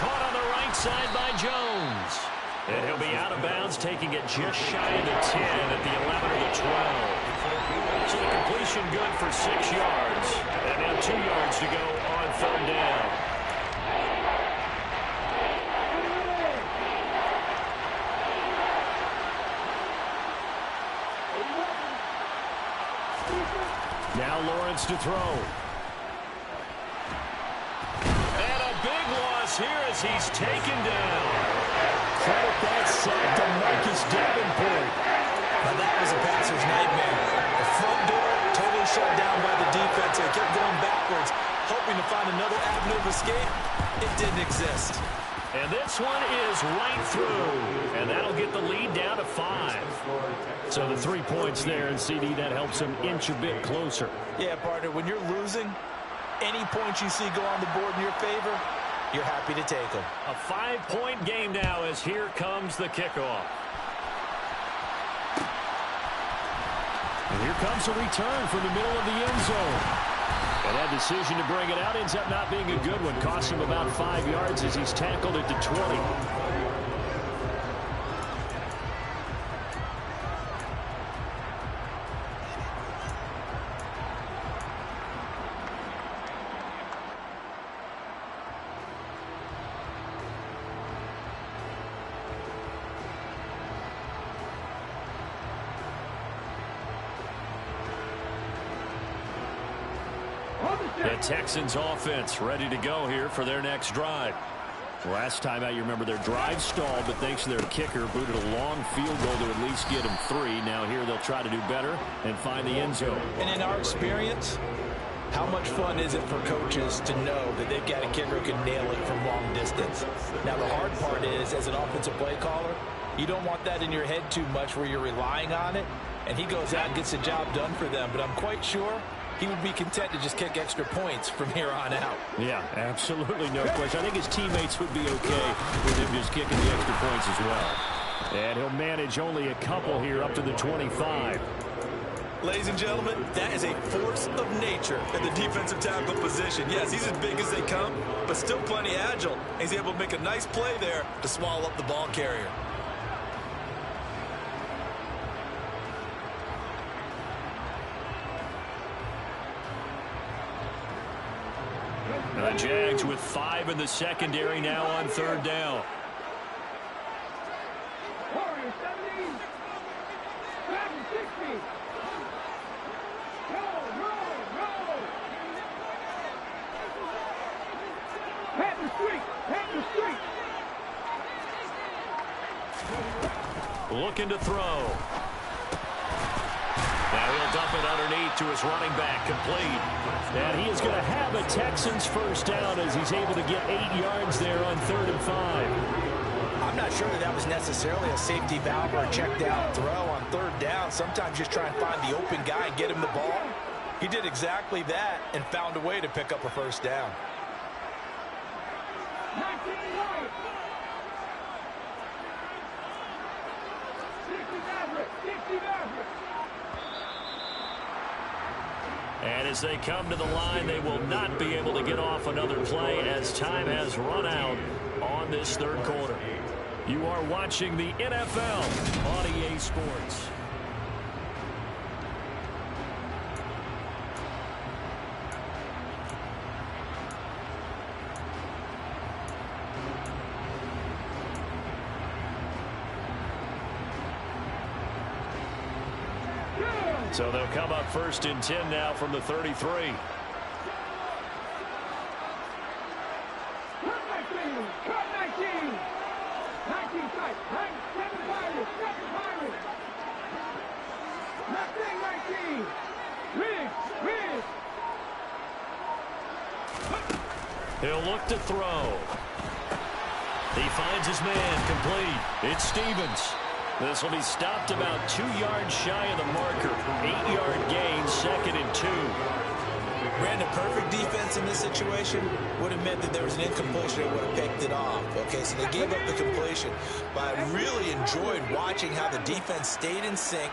[SPEAKER 2] Caught on the right side by Jones. And he'll be out of bounds, taking it just shy of the 10 at the 11 or the 12. So the completion good for 6 yards. And now 2 yards to go on 3rd down. Now Lawrence to throw. And a big loss here as he's taken down. Credit that sack to Marcus Davenport.
[SPEAKER 3] Now that was a passer's nightmare. The front door totally shut down by the defense. They kept going backwards, hoping to find another avenue of escape. It didn't exist.
[SPEAKER 2] And this one is right through. And that'll get the lead down to 5. So the 3 points there, and CD, that helps him inch a bit closer.
[SPEAKER 3] Yeah, partner, when you're losing, any points you see go on the board in your favor, you're happy to take them.
[SPEAKER 2] A 5-point game now as here comes the kickoff. And here comes a return from the middle of the end zone. And that decision to bring it out ends up not being a good one. Costs him about 5 yards as he's tackled at the 20. The Texans offense ready to go here for their next drive. Last time out, you remember their drive stalled, but thanks to their kicker, booted a long field goal to at least get them 3. Now here they'll try to do better and find the end zone.
[SPEAKER 3] And in our experience, how much fun is it for coaches to know that they've got a kicker who can nail it from long distance? Now the hard part is, as an offensive play caller, you don't want that in your head too much where you're relying on it, and he goes out and gets the job done for them. But I'm quite sure he would be content to just kick extra points from here on out.
[SPEAKER 2] Yeah, absolutely no question. I think his teammates would be okay with him just kicking the extra points as well. And he'll manage only a couple here up to the 25.
[SPEAKER 3] Ladies and gentlemen, that is a force of nature at the defensive tackle position. Yes, he's as big as they come, but still plenty agile. He's able to make a nice play there to swallow up the ball carrier.
[SPEAKER 2] And the Jags with 5 in the secondary now on 3rd down.
[SPEAKER 4] Warriors 70. 60. Roll. Pat the street.
[SPEAKER 2] Looking to throw. Now he'll dump it underneath to his running back, complete. And he is going to have a Texans first down as he's able to get 8 yards there on 3rd and 5.
[SPEAKER 3] I'm not sure that was necessarily a safety valve or a check down throw on 3rd down. Sometimes just try and find the open guy and get him the ball. He did exactly that and found a way to pick up a first down.
[SPEAKER 4] 19 right. 60 Maverick.
[SPEAKER 2] And as they come to the line, they will not be able to get off another play as time has run out on this 3rd quarter. You are watching the NFL on EA Sports. So they'll come up 1st and 10 now from the 33.
[SPEAKER 4] Cut 19 tight. 7 Pirates. Nothing 19. Riggs.
[SPEAKER 2] He'll look to throw. He finds his man, complete. It's Stevens. This will be stopped about 2 yards shy of the marker. 8-yard gain, 2nd and 2.
[SPEAKER 3] Brandon, perfect defense in this situation would have meant that there was an incompletion and would have picked it off. Okay, so they gave up the completion. But I really enjoyed watching how the defense stayed in sync,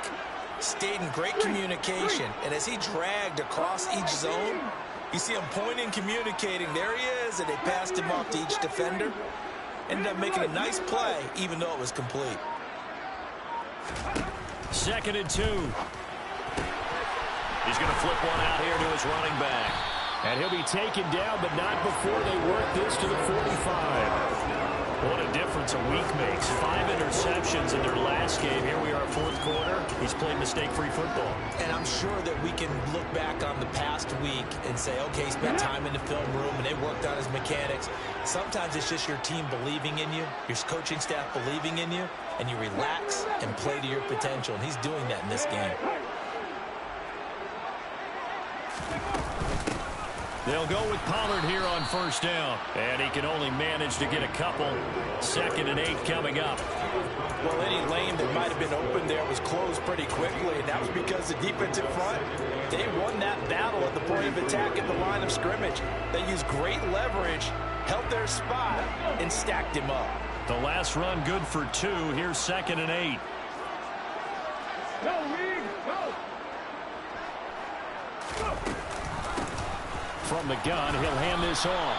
[SPEAKER 3] stayed in great communication. And as he dragged across each zone, you see him pointing, communicating. There he is, and they passed him off to each defender. Ended up making a nice play, even though it was complete.
[SPEAKER 2] 2nd and 2. He's going to flip one out here to his running back. And he'll be taken down, but not before they work this to the 45. What a difference a week makes. 5 interceptions in their last game. Here we are, 4th quarter. He's played mistake-free football.
[SPEAKER 3] And I'm sure that we can look back on the past week and say, okay, he spent time in the film room and they worked on his mechanics. Sometimes it's just your team believing in you, your coaching staff believing in you, and you relax and play to your potential. And he's doing that in this game.
[SPEAKER 2] They'll go with Pollard here on 1st down. And he can only manage to get a couple. 2nd and 8 coming up.
[SPEAKER 3] Well, any lane that might have been open there was closed pretty quickly, and that was because the defensive front, they won that battle at the point of attack at the line of scrimmage. They used great leverage, held their spot, and stacked him up.
[SPEAKER 2] The last run good for 2. Here's 2nd and 8.
[SPEAKER 4] Go, Reed, go.
[SPEAKER 2] From the gun, he'll hand this off.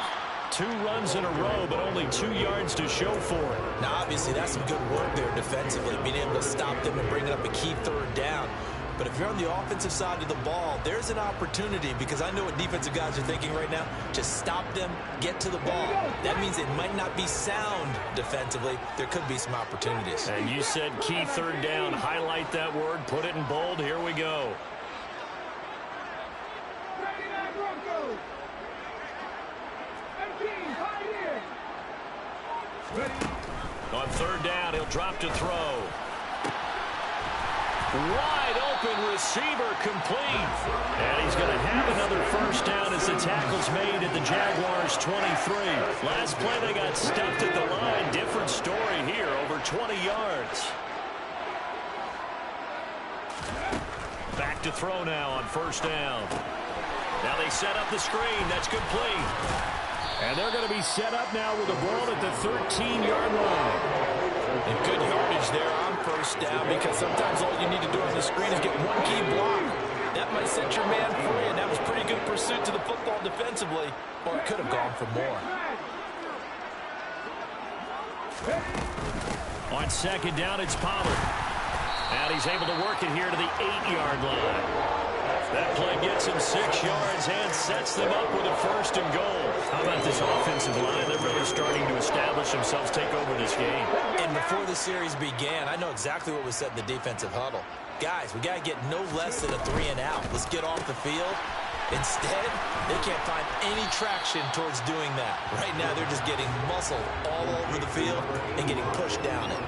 [SPEAKER 2] 2 runs in a row, but only 2 yards to show for it.
[SPEAKER 3] Now, obviously, that's some good work there defensively, being able to stop them and bring up a key 3rd down. But if you're on the offensive side of the ball, there's an opportunity, because I know what defensive guys are thinking right now. Just stop them, get to the ball. That means it might not be sound defensively. There could be some opportunities.
[SPEAKER 2] And you said key 3rd down. Highlight that word, put it in bold. Here we go. On 3rd down, he'll drop to throw. Wide open receiver, complete. And he's going to have another first down as the tackle's made at the Jaguars' 23. Last play, they got stuffed at the line. Different story here, over 20 yards. Back to throw now on 1st down. Now they set up the screen. That's complete. And they're going to be set up now with the ball at the 13-yard line.
[SPEAKER 3] And good yardage there on 1st down, because sometimes all you need to do on the screen is get one key block. That might set your man free, and that was pretty good pursuit to the football defensively, or it could have gone for more.
[SPEAKER 2] On 2nd down, it's Pollard. And he's able to work it here to the 8-yard line. That play gets him 6 yards and sets them up with a 1st and goal. offensive line. They're really starting to establish themselves, take over this game.
[SPEAKER 3] And before the series began, I know exactly what was said in the defensive huddle. Guys, we got to get no less than a 3-and-out. Let's get off the field. Instead, they can't find any traction towards doing that. Right now, they're just getting muscle all over the field and getting pushed down it.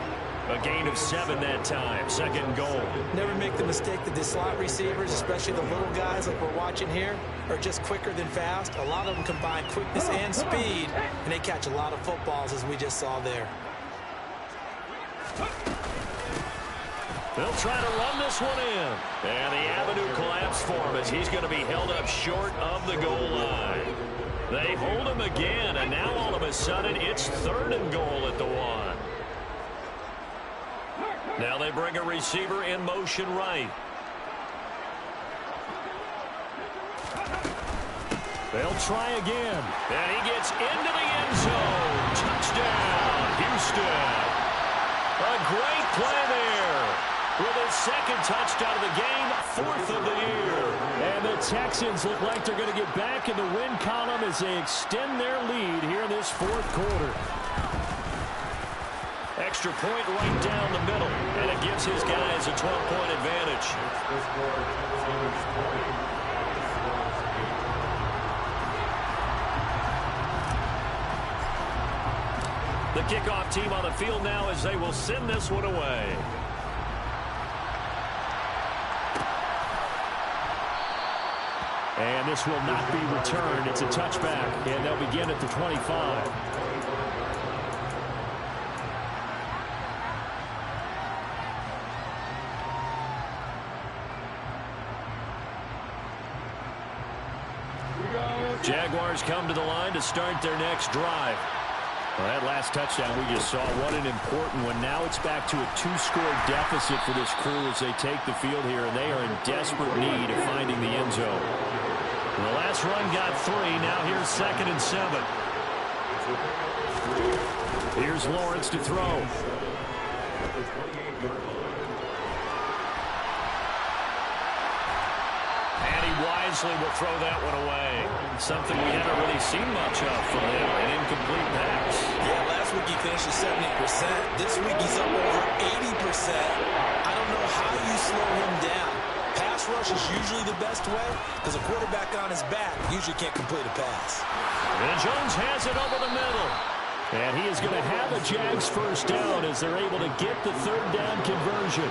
[SPEAKER 2] A gain of 7 that time. Second and goal.
[SPEAKER 3] Never make the mistake that the slot receivers, especially the little guys like we're watching here, are just quicker than fast. A lot of them combine quickness and speed, and they catch a lot of footballs, as we just saw there.
[SPEAKER 2] They'll try to run this one in. And the avenue collapsed for him as he's going to be held up short of the goal line. They hold him again, and now all of a sudden it's 3rd and goal at the 1. Now they bring a receiver in motion right. They'll try again. And he gets into the end zone. Touchdown, Houston. A great play there. With his second touchdown of the game, 4th of the year. And the Texans look like they're going to get back in the win column as they extend their lead here in this 4th quarter. Extra point right down the middle, and it gives his guys a 12-point advantage. The kickoff team on the field now as they will send this one away. And this will not be returned. It's a touchback, and they'll begin at the 25. Jaguars come to the line to start their next drive. Well, that last touchdown we just saw, what an important one. Now it's back to a 2-score deficit for this crew as they take the field here, and they are in desperate need of finding the end zone. The last run got 3. Now here's 2nd and 7. Here's Lawrence to throw. And he wisely will throw that one away. Something we haven't really seen much of from him, an incomplete pass.
[SPEAKER 3] Yeah, last week he finished at 70%. This week he's up over 80%. I don't know how you slow him down. Pass rush is usually the best way because a quarterback on his back usually can't complete a pass.
[SPEAKER 2] And Jones has it over the middle. And he is going to have a Jags first down as they're able to get the 3rd down conversion.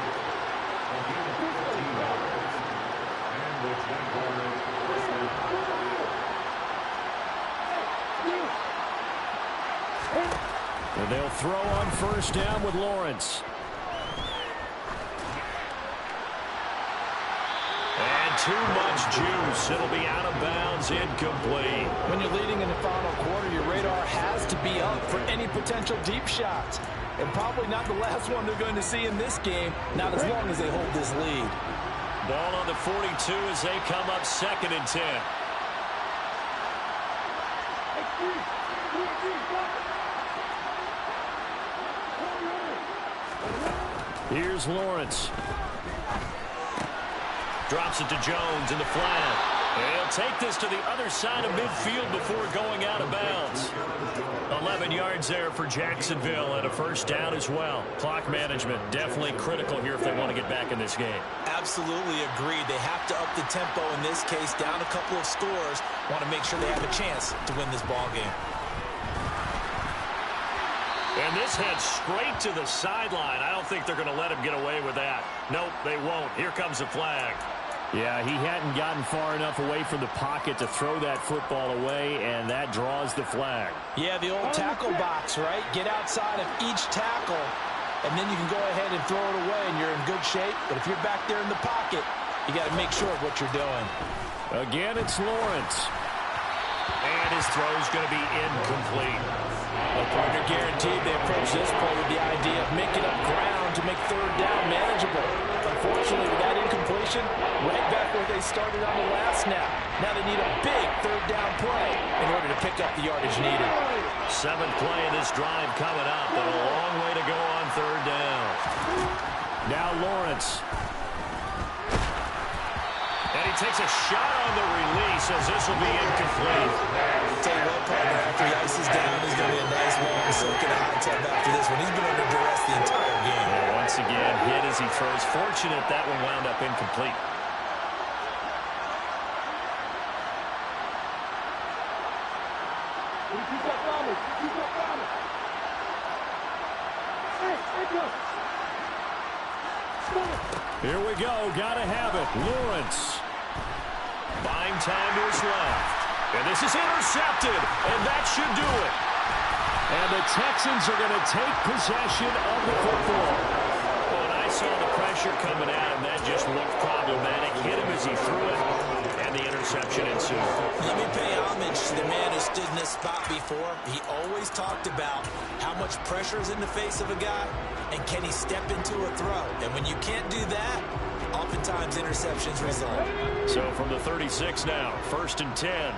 [SPEAKER 2] And they'll throw on first down with Lawrence. And too much juice. It'll be out of bounds, incomplete.
[SPEAKER 3] When you're leading in the final quarter, your radar has to be up for any potential deep shots. And probably not the last one they're going to see in this game, not as long as they hold this lead.
[SPEAKER 2] Ball on the 42 as they come up 2nd and 10. Here's Lawrence. Drops it to Jones in the flat. He'll take this to the other side of midfield before going out of bounds. 11 yards there for Jacksonville and a first down as well. Clock management definitely critical here if they want to get back in this game.
[SPEAKER 3] Absolutely agreed. They have to up the tempo in this case, down a couple of scores. Want to make sure they have a chance to win this ball game.
[SPEAKER 2] And this heads straight to the sideline. I don't think they're going to let him get away with that. Nope, they won't. Here comes the flag. Yeah, he hadn't gotten far enough away from the pocket to throw that football away, and that draws the flag.
[SPEAKER 3] Yeah, the old tackle box, right? Get outside of each tackle, and then you can go ahead and throw it away, and you're in good shape. But if you're back there in the pocket, you got to make sure of what you're doing.
[SPEAKER 2] Again, it's Lawrence. And his throw's going to be incomplete.
[SPEAKER 3] A partner guaranteed. They approach this play with the idea of making up ground to make 3rd down manageable. Unfortunately, with that incompletion, right back where they started on the last snap. Now they need a big 3rd down play in order to pick up the yardage needed.
[SPEAKER 2] 7th play of this drive coming up, and a long way to go on 3rd down. Now Lawrence. And he takes a shot on the release as this will be incomplete.
[SPEAKER 3] Tell you what, partner, after he ices down soak in a hot tub after this one. He's been under duress the entire game.
[SPEAKER 2] And once again, hit as he throws. Fortunate that one wound up incomplete. Here we go. Got to have it. Lawrence. Buying time to his left. And this is intercepted. And that should do it. And the Texans are going to take possession of the football. When I saw the pressure coming at him, that just looked problematic. Hit him as he threw it. And the interception ensued.
[SPEAKER 3] Let me pay homage to the man who stood in this spot before. He always talked about how much pressure is in the face of a guy, and can he step into a throw. And when you can't do that, oftentimes interceptions result.
[SPEAKER 2] So from the 36 now, 1st and 10.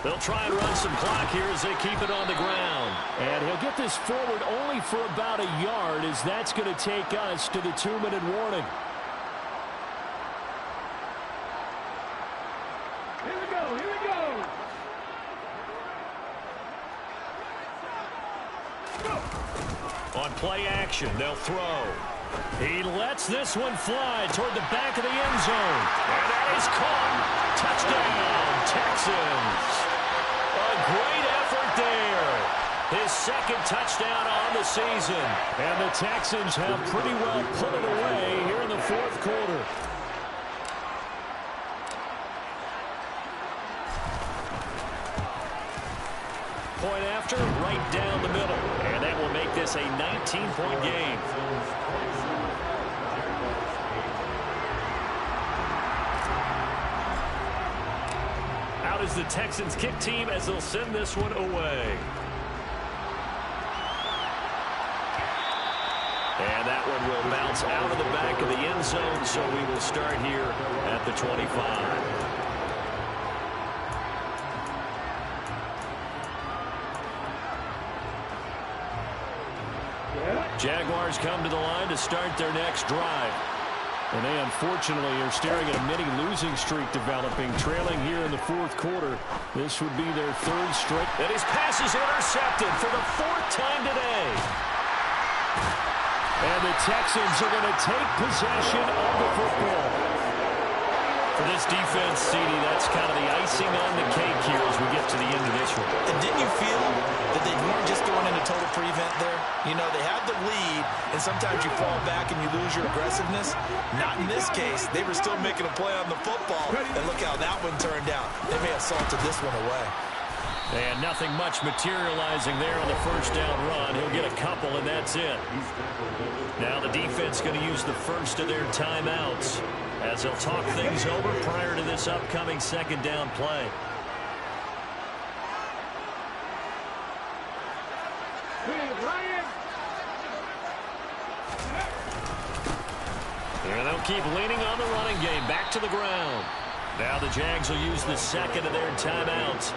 [SPEAKER 2] They'll try and run some clock here as they keep it on the ground. And he'll get this forward only for about a yard, as that's going to take us to the 2-minute warning.
[SPEAKER 4] Here we go, here we go.
[SPEAKER 2] On play action, they'll throw. He lets this one fly toward the back of the end zone. And that is caught. Touchdown, Texans. A great effort there. His second touchdown on the season. And the Texans have pretty well put it away here in the 4th quarter. Point after, right down the middle. And that will make this a 19-point game. Out is the Texans kick team as they'll send this one away. And that one will bounce out of the back of the end zone, so we will start here at the 25. Jaguars come to the line to start their next drive. And they unfortunately are staring at a mini losing streak developing, trailing here in the 4th quarter. This would be their 3rd straight. And his pass is intercepted for the 4th time today. And the Texans are going to take possession of the football. For this defense, CD, that's kind of the icing on the cake here as we get to the end of this one.
[SPEAKER 3] And didn't you feel that they weren't just going into total prevent there? You know, they had the lead, and sometimes you fall back and you lose your aggressiveness. Not in this case. They were still making a play on the football, and look how that one turned out. They may have salted this one away.
[SPEAKER 2] And nothing much materializing there on the 1st down run. He'll get a couple, and that's it. Now the defense going to use the first of their timeouts as they'll talk things over prior to this upcoming 2nd down play. And they'll keep leaning on the running game. Back to the ground. Now the Jags will use the 2nd of their timeouts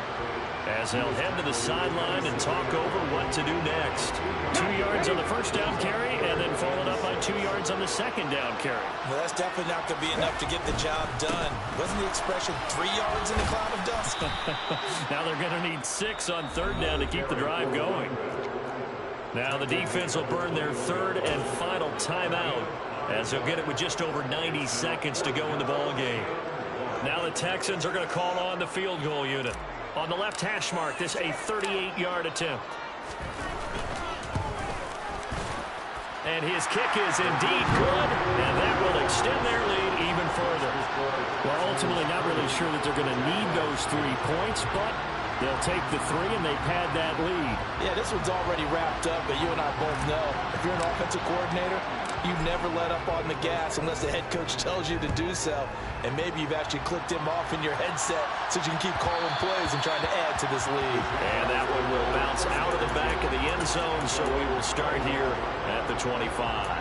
[SPEAKER 2] as they'll head to the sideline and talk over what to do next. 2 yards on the 1st down carry, and then followed up by 2 yards on the 2nd down carry.
[SPEAKER 3] Well, that's definitely not going to be enough to get the job done. Wasn't the expression 3 yards in a cloud of dust?
[SPEAKER 2] Now they're going to need 6 on 3rd down to keep the drive going. Now the defense will burn their 3rd and final timeout as they'll get it with just over 90 seconds to go in the ball game. Now the Texans are going to call on the field goal unit. On the left hash mark, this a 38-yard attempt. And his kick is indeed good, and that will extend their lead even further. Well, ultimately not really sure that they're going to need those 3 points, but they'll take the 3 and they pad that lead.
[SPEAKER 3] Yeah, this one's already wrapped up, but you and I both know if you're an offensive coordinator, you never let up on the gas unless the head coach tells you to do so. And maybe you've actually clicked him off in your headset so you can keep calling plays and trying to add to this lead.
[SPEAKER 2] And that one will bounce out of the back of the end zone, so we will start here at the 25.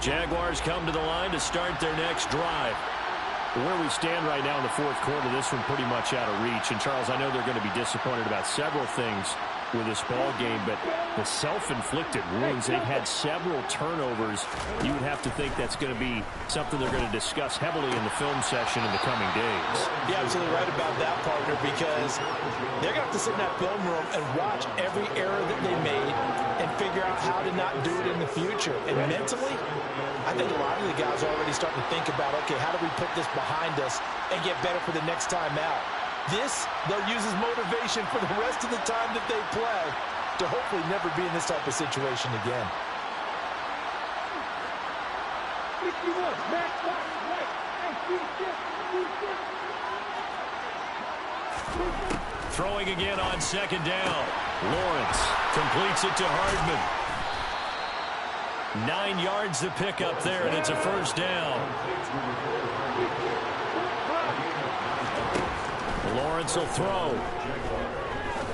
[SPEAKER 2] Jaguars come to the line to start their next drive. Where we stand right now in the 4th quarter, this one pretty much out of reach. And, Charles, I know they're going to be disappointed about several things with this ball game, but the self-inflicted wounds, they've had several turnovers. You would have to think that's going to be something they're going to discuss heavily in the film session in the coming days.
[SPEAKER 3] You're absolutely right about that, partner, because they're going to have to sit in that film room and watch every error that they made and figure out how to not do it in the future. And mentally, I think a lot of the guys are already starting to think about, okay, how do we put this behind us and get better for the next time out? This, they'll use as motivation for the rest of the time that they play to hopefully never be in this type of situation again.
[SPEAKER 4] 61, back, right,
[SPEAKER 2] Throwing again on second down. Lawrence completes it to Hardman. 9 yards to pick up there, and it's a first down. Lawrence will throw.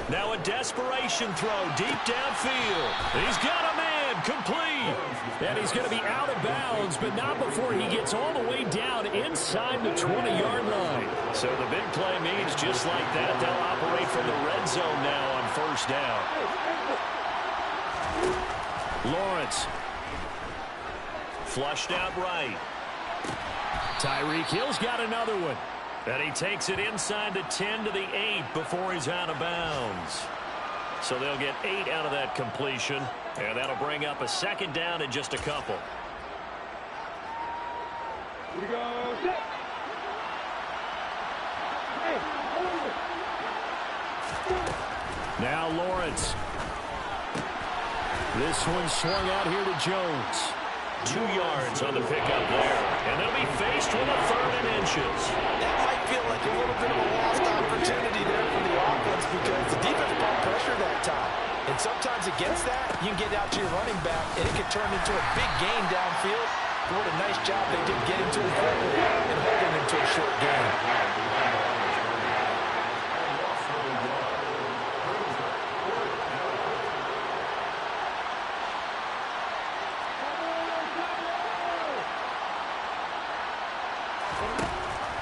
[SPEAKER 2] Now a desperation throw deep downfield. He's got a man, complete. And he's going to be out of bounds, but not before he gets all the way down inside the 20-yard line. So the big play means just like that, they'll operate from the red zone now on first down. Lawrence. Flushed out right. Tyreek Hill's got another one. And he takes it inside the 10 to the 8 before he's out of bounds. So they'll get 8 out of that completion. And that'll bring up a second down in just a couple.
[SPEAKER 4] Here we go. Set. Hey,
[SPEAKER 2] now Lawrence. This one swung out here to Jones. 2 yards on the pickup there. And they'll be faced with a 3rd and inches.
[SPEAKER 3] That might feel like a little bit of a lost opportunity there for the offense because the defense brought pressure that time. And sometimes against that, you can get out to your running back, and it can turn into a big gain downfield. But what a nice job they did getting to him quickly and holding him to a short gain.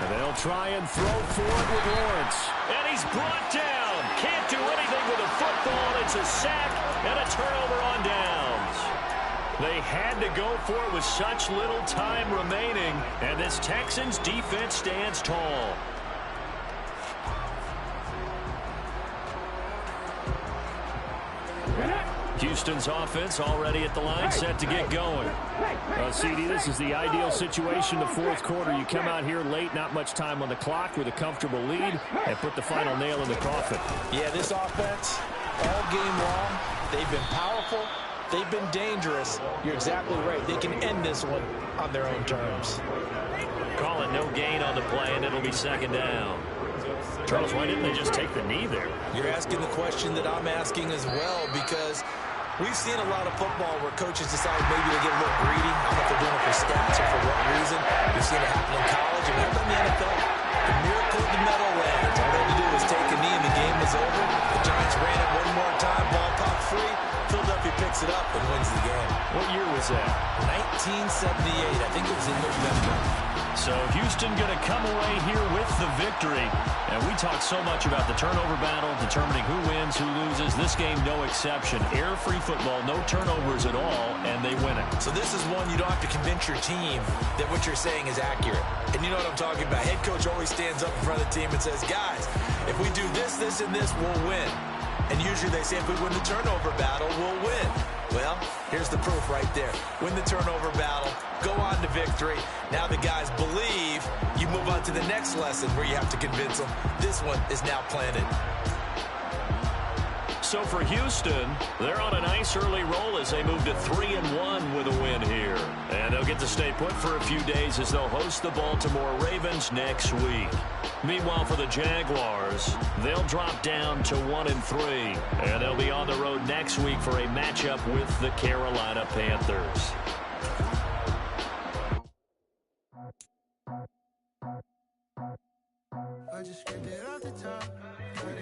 [SPEAKER 2] They'll try and throw for it with Lawrence. And he's brought down. Can't do anything with a football. It's a sack and a turnover on downs. They had to go for it with such little time remaining. And this Texans defense stands tall. Houston's offense already at the line, set to get going. CD, this is the ideal situation, the fourth quarter. You come out here late, not much time on the clock with a comfortable lead, and put the final nail in the coffin.
[SPEAKER 3] Yeah, this offense, all game long, they've been powerful, they've been dangerous. You're exactly right. They can end this one on their own terms.
[SPEAKER 2] Call it no gain on the play, and it'll be second down. Charles, why didn't they just take the knee there?
[SPEAKER 3] You're asking the question that I'm asking as well, because we've seen a lot of football where coaches decide maybe to get a little greedy. I don't know if they're doing it for stats or for what reason. We've seen it happen in college, and we've done the NFL. The miracle of the Meadowlands. All they had to do was take a knee, and the game was over. The Giants ran it one more time, ball popped free. Philadelphia picks it up and wins the game.
[SPEAKER 2] What year was that?
[SPEAKER 3] 1978. I think it was in November.
[SPEAKER 2] So Houston going to come away here with the victory. And we talk so much about the turnover battle, determining who wins, who loses. This game, no exception. Error-free football, no turnovers at all, and they win it.
[SPEAKER 3] So this is one you don't have to convince your team that what you're saying is accurate. And you know what I'm talking about. Head coach always stands up in front of the team and says, guys, if we do this, this, and this, we'll win. And usually they say if we win the turnover battle, we'll win. Well, here's the proof right there. Win the turnover battle, go on to victory. Now the guys believe. You move on to the next lesson where you have to convince them. This one is now planted.
[SPEAKER 2] So for Houston, they're on a nice early roll as they move to 3-1 with a win here. And they'll get to stay put for a few days as they'll host the Baltimore Ravens next week. Meanwhile, for the Jaguars, they'll drop down to 1-3. And they'll be on the road next week for a matchup with the Carolina Panthers.